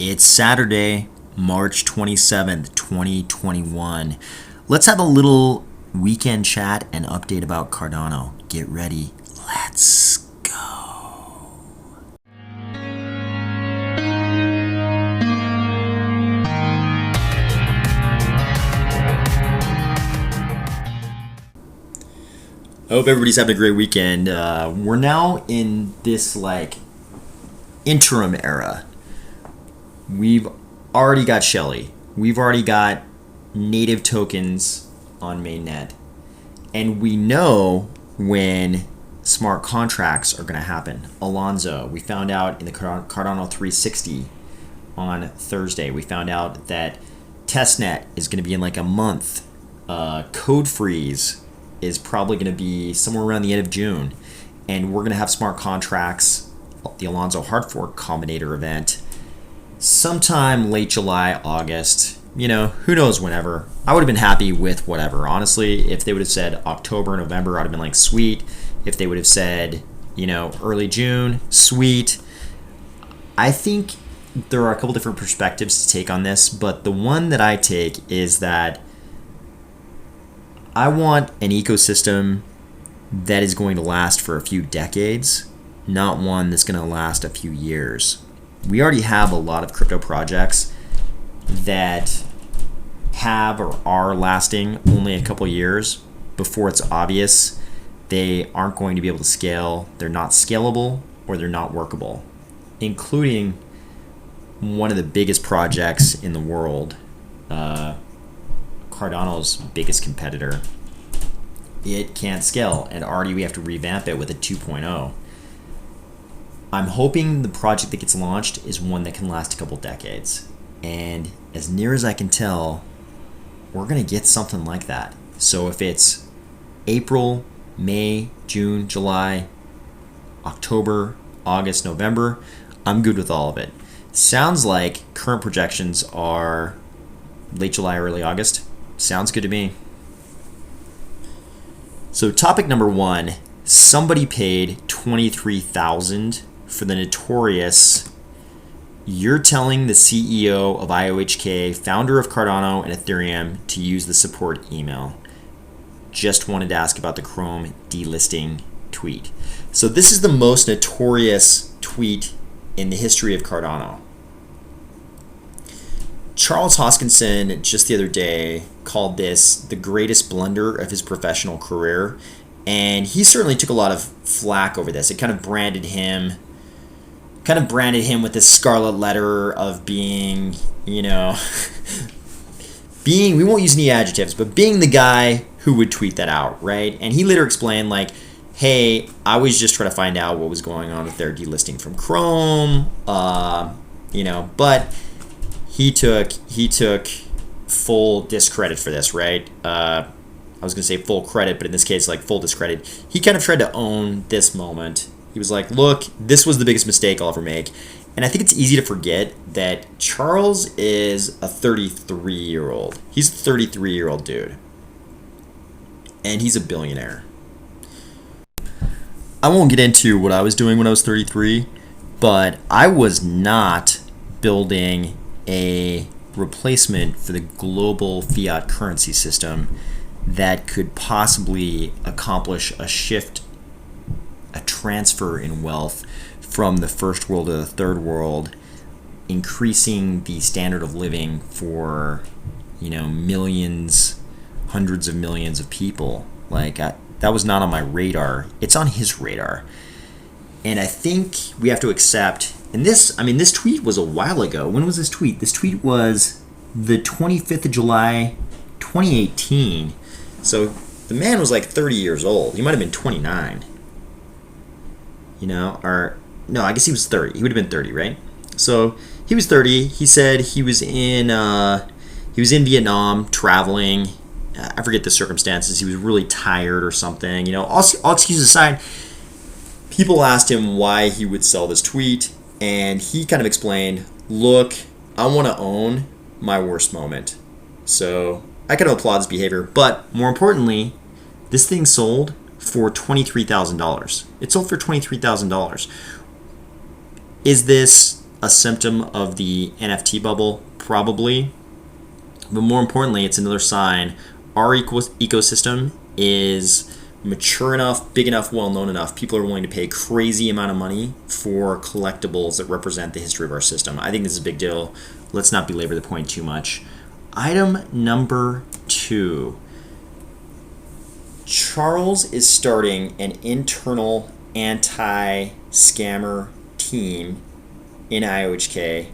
It's Saturday, March 27th, 2021. Let's have a little weekend chat and update about Cardano. Get ready. Let's go. I hope everybody's having a great weekend. We're now in this interim era. We've already got Shelly. We've already got native tokens on mainnet. And we know when smart contracts are going to happen. Alonzo, we found out in the Cardano 360 on Thursday. We found out that testnet is going to be in a month. Code freeze is probably going to be somewhere around the end of June. And we're going to have smart contracts, the Alonzo hard fork combinator event, sometime late July, August, who knows whenever. I would have been happy with whatever. Honestly, if they would have said October, November, I'd have been like, sweet. If they would have said, early June, sweet. I think there are a couple different perspectives to take on this, but the one that I take is that I want an ecosystem that is going to last for a few decades, not one that's going to last a few years. We already have a lot of crypto projects that have or are lasting only a couple years before it's obvious they aren't going to be able to scale, they're not scalable, or they're not workable, including one of the biggest projects in the world, Cardano's biggest competitor. It can't scale, and already we have to revamp it with a 2.0. I'm hoping the project that gets launched is one that can last a couple decades. And as near as I can tell, we're going to get something like that. So if it's April, May, June, July, October, August, November, I'm good with all of it. Sounds like current projections are late July, early August. Sounds good to me. So topic number one, somebody paid $23,000 for the notorious "You're telling the CEO of IOHK, founder of Cardano and Ethereum, to use the support email. Just wanted to ask about the Chrome delisting" tweet. So this is the most notorious tweet in the history of Cardano. Charles Hoskinson just the other day called this the greatest blunder of his professional career, and he certainly took a lot of flack over this. It kind of branded him with this scarlet letter of being, we won't use any adjectives, but being the guy who would tweet that out, right? And he later explained hey, I was just trying to find out what was going on with their delisting from Chrome, but he took full discredit for this, right? I was going to say full credit, but in this case, full discredit. He kind of tried to own this moment. He was like, look, this was the biggest mistake I'll ever make. And I think it's easy to forget that Charles is a 33-year-old. He's a 33-year-old dude. And he's a billionaire. I won't get into what I was doing when I was 33, but I was not building a replacement for the global fiat currency system that could possibly accomplish a shift, a transfer in wealth from the first world to the third world, increasing the standard of living for, millions, hundreds of millions of people. That was not on my radar. It's on his radar. And I think we have to accept, and this tweet was a while ago. When was this tweet? This tweet was the 25th of July, 2018. So the man was 30 years old. He might have been 29. Or no, I guess he was 30. He would have been 30, right? So he was 30. He said he was in Vietnam traveling. I forget the circumstances. He was really tired or something. All excuses aside, people asked him why he would sell this tweet, and he kind of explained, look, I want to own my worst moment. So I kind of applaud this behavior, but more importantly, this thing sold for $23,000. It sold for $23,000. Is this a symptom of the NFT bubble? Probably. But more importantly, it's another sign our ecosystem is mature enough, big enough, well-known enough. People are willing to pay a crazy amount of money for collectibles that represent the history of our system. I think this is a big deal. Let's not belabor the point too much. Item number 2. Charles is starting an internal anti-scammer team in IOHK,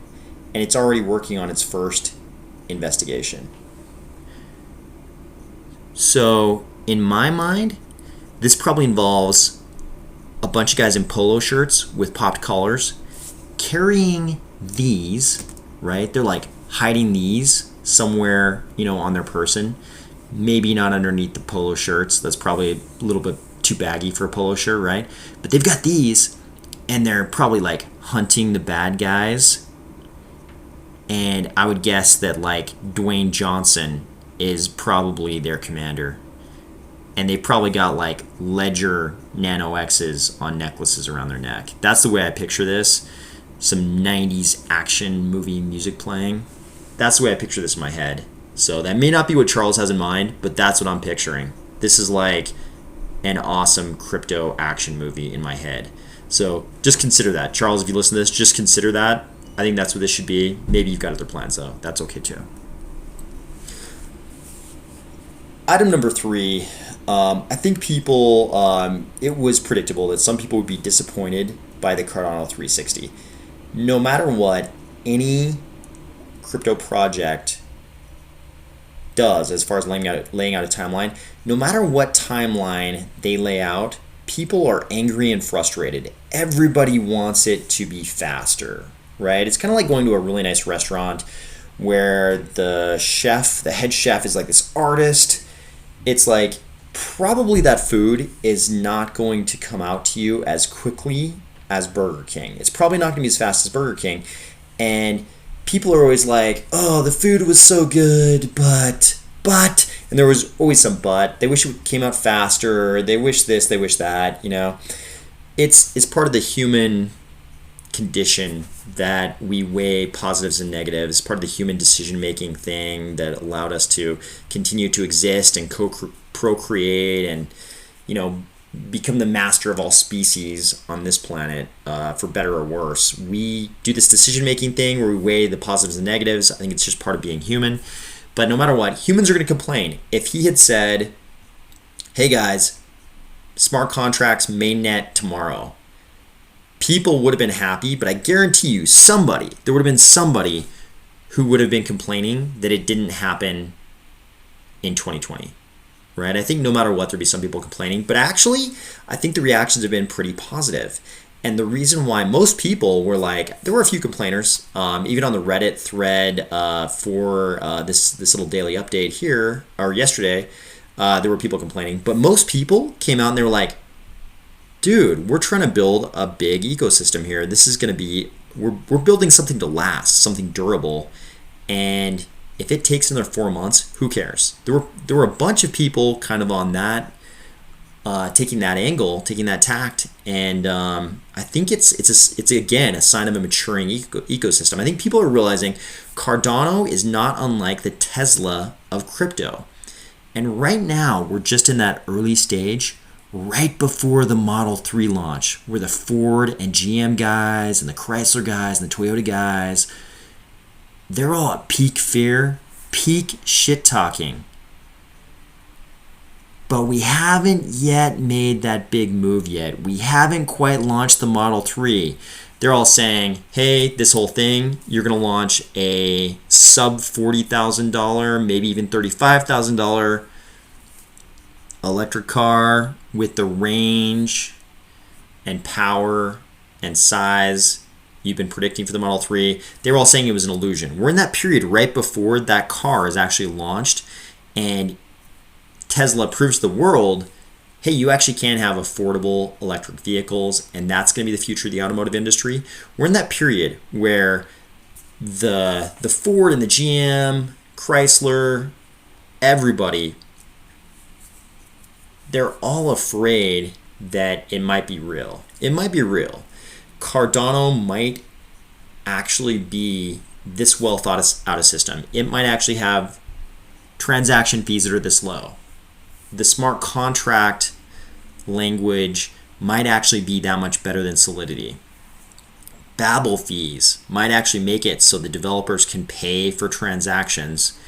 and it's already working on its first investigation. So, in my mind, this probably involves a bunch of guys in polo shirts with popped collars carrying these, right? They're like hiding these somewhere, on their person. Maybe not underneath the polo shirts. That's probably a little bit too baggy for a polo shirt, right? But they've got these, and they're probably like hunting the bad guys. And I would guess that like Dwayne Johnson is probably their commander. And they probably got like Ledger Nano X's on necklaces around their neck. That's the way I picture this. Some 90s action movie music playing. That's the way I picture this in my head. So that may not be what Charles has in mind, but that's what I'm picturing. This is like an awesome crypto action movie in my head. So just consider that. Charles, if you listen to this, just consider that. I think that's what this should be. Maybe you've got other plans, though. That's okay, too. Item number 3. I think people, it was predictable that some people would be disappointed by the Cardano 360. No matter what any crypto project does as far as laying out a timeline, no matter what timeline they lay out, people are angry and frustrated. Everybody wants it to be faster, right? It's kind of like going to a really nice restaurant where the head chef is like this artist. It's like probably that food is not going to come out to you as quickly as Burger King. It's probably not going to be as fast as Burger King. And people are always like, oh, the food was so good, but, and there was always some but. They wish it came out faster. They wish this, they wish that, It's part of the human condition that we weigh positives and negatives. Part of the human decision-making thing that allowed us to continue to exist and procreate and, become the master of all species on this planet, for better or worse. We do this decision-making thing where we weigh the positives and negatives. I think it's just part of being human. But no matter what, humans are going to complain. If he had said, hey guys, smart contracts mainnet tomorrow, people would have been happy, but I guarantee you there would have been somebody who would have been complaining that it didn't happen in 2020. Right? I think no matter what, there'd be some people complaining. But actually, I think the reactions have been pretty positive. And the reason why most people were like, there were a few complainers, even on the Reddit thread for this little daily update here, or yesterday, there were people complaining. But most people came out and they were like, dude, we're trying to build a big ecosystem here. This is going to be, we're building something to last, something durable. And if it takes another 4 months, who cares? There were a bunch of people kind of on that, taking that angle, taking that tact, and I think it's again a sign of a maturing ecosystem. I think people are realizing Cardano is not unlike the Tesla of crypto, and right now we're just in that early stage, right before the Model 3 launch, where the Ford and GM guys and the Chrysler guys and the Toyota guys, they're all at peak fear, peak shit talking. But we haven't yet made that big move yet. We haven't quite launched the Model 3. They're all saying, hey, this whole thing, you're going to launch a sub $40,000, maybe even $35,000 electric car with the range and power and size you've been predicting for the Model 3. They were all saying it was an illusion. We're in that period right before that car is actually launched, and Tesla proves to the world, hey, you actually can have affordable electric vehicles, and that's going to be the future of the automotive industry. We're in that period where the Ford and the GM, Chrysler, everybody, they're all afraid that it might be real. It might be real. Cardano might actually be this well thought out a system. It might actually have transaction fees that are this low. The smart contract language might actually be that much better than Solidity. Babel fees might actually make it so the developers can pay for transactions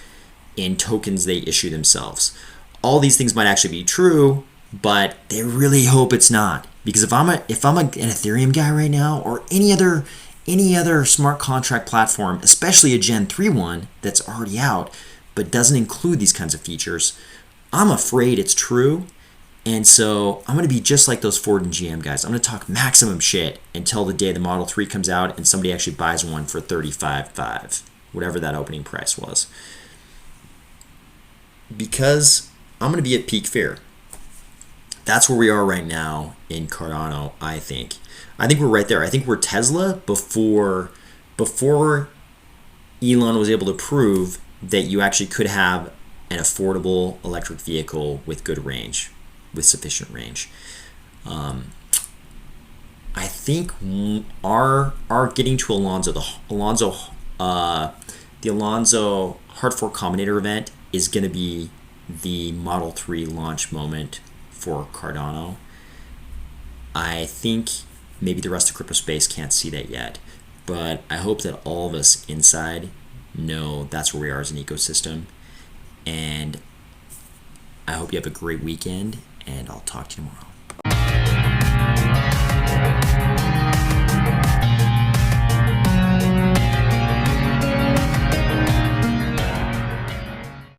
in tokens they issue themselves. All these things might actually be true, but they really hope it's not. Because if I'm an Ethereum guy right now, or any other smart contract platform, especially a Gen 3 one that's already out but doesn't include these kinds of features, I'm afraid it's true. And so I'm going to be just like those Ford and GM guys. I'm going to talk maximum shit until the day the Model 3 comes out and somebody actually buys one for $35,500, whatever that opening price was. Because I'm going to be at peak fear. That's where we are right now in Cardano, I think. I think we're right there. I think we're Tesla before Elon was able to prove that you actually could have an affordable electric vehicle with good range, with sufficient range. I think our getting to the Alonzo Hard Fork Combinator event is going to be the Model 3 launch moment for Cardano. I think maybe the rest of crypto space can't see that yet, but I hope that all of us inside know that's where we are as an ecosystem. And I hope you have a great weekend, and I'll talk to you tomorrow.